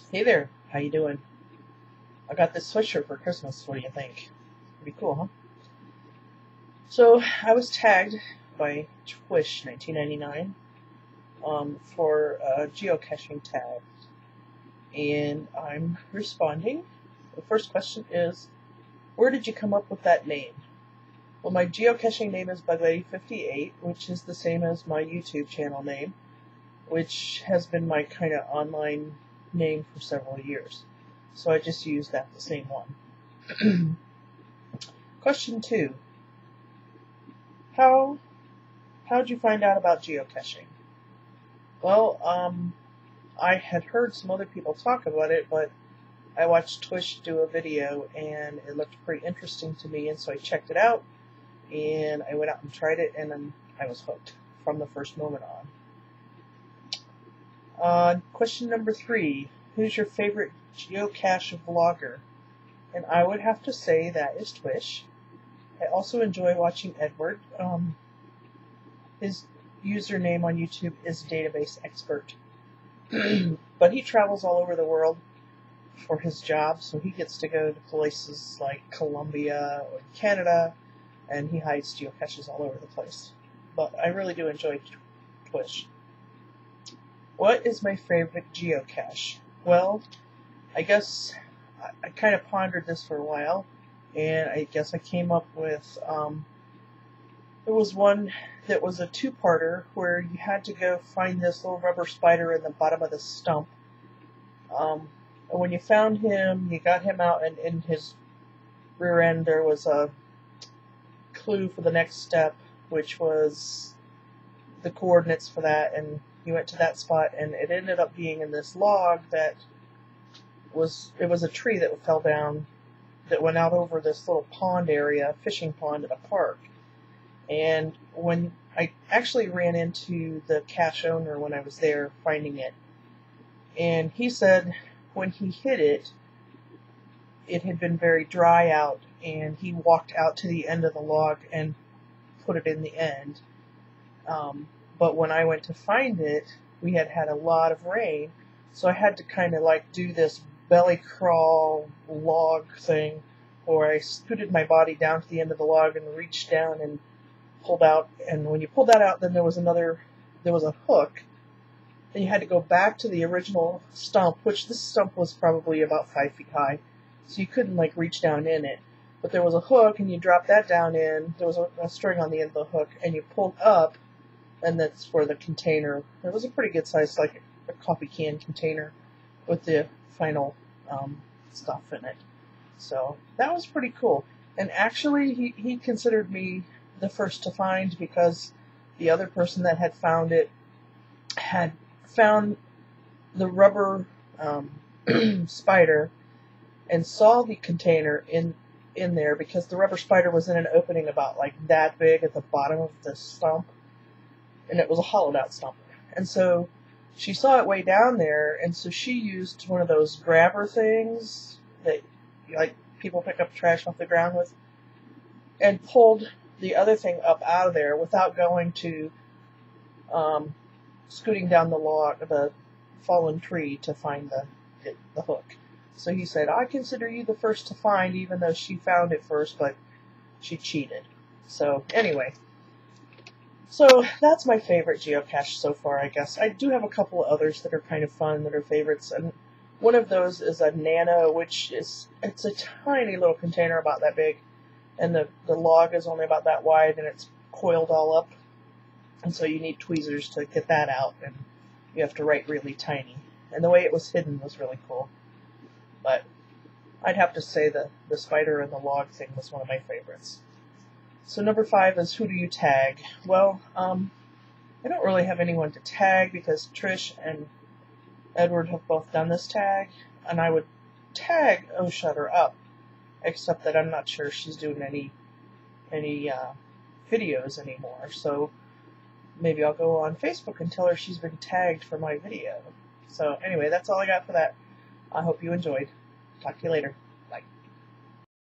Hey there, how you doing? I got this sweatshirt for Christmas. What do you think? Pretty cool, huh? So I was tagged by Twish 1999 for a geocaching tag, and I'm responding. The first question is, where did you come up with that name? Well, my geocaching name is BugLady58, which is the same as my YouTube channel name, which has been my kind of online name for several years. So I just used that, the same one. Question 2. How'd you find out about geocaching? Well, I had heard some other people talk about it, but I watched Twish do a video and it looked pretty interesting to me, and so I checked it out and I went out and tried it, and then I was hooked from the first moment on. Question number 3. Who's your favorite geocache vlogger? And I would have to say that is Twish. I also enjoy watching Edward. His username on YouTube is Database Expert. But he travels all over the world for his job, so he gets to go to places like Colombia or Canada, and he hides geocaches all over the place. But I really do enjoy Twish. What is my favorite geocache? Well, I guess I kind of pondered this for a while, and I guess I came up with, there was one that was a two-parter where you had to go find this little rubber spider in the bottom of the stump. And when you found him, you got him out, and in his rear end there was a clue for the next step, which was the coordinates for that, and you went to that spot, and it ended up being in this log that was a tree that fell down that went out over this little pond area, fishing pond at a park. And when I actually ran into the cache owner when I was there finding it, and he said when he hit it, it had been very dry out, and he walked out to the end of the log and put it in the end. But when I went to find it, we had had a lot of rain, so I had to kind of like do this belly crawl log thing, where I scooted my body down to the end of the log and reached down and pulled out. And when you pulled that out, then there was a hook, and you had to go back to the original stump, which this stump was probably about 5 feet high, so you couldn't like reach down in it. But there was a hook, and you dropped that down in. There was a string on the end of the hook, and you pulled up, and that's where the container. It was a pretty good size, like a coffee can container, with the final stuff in it. So that was pretty cool. And actually, he considered me the first to find, because the other person that had found it had found the rubber spider and saw the container in there, because the rubber spider was in an opening about like that big at the bottom of the stump, and it was a hollowed out stump. And so she saw it way down there, and so she used one of those grabber things that like people pick up trash off the ground with, and pulled the other thing up out of there without going to scooting down the log, the fallen tree, to find the hook. So he said, I consider you the first to find, even though she found it first, but she cheated. So anyway, so that's my favorite geocache so far, I guess. I do have a couple of others that are kind of fun, that are favorites, and one of those is a nano, which it's a tiny little container about that big, and the log is only about that wide, and it's coiled all up, and so you need tweezers to get that out, and you have to write really tiny. And the way it was hidden was really cool. But I'd have to say the spider and the log thing was one of my favorites. So number 5 is, who do you tag? Well, I don't really have anyone to tag, because Trish and Edward have both done this tag, and I would tag Oh Shut Her Up, except that I'm not sure she's doing any videos anymore, so maybe I'll go on Facebook and tell her she's been tagged for my video. So anyway, that's all I got for that. I hope you enjoyed. Talk to you later.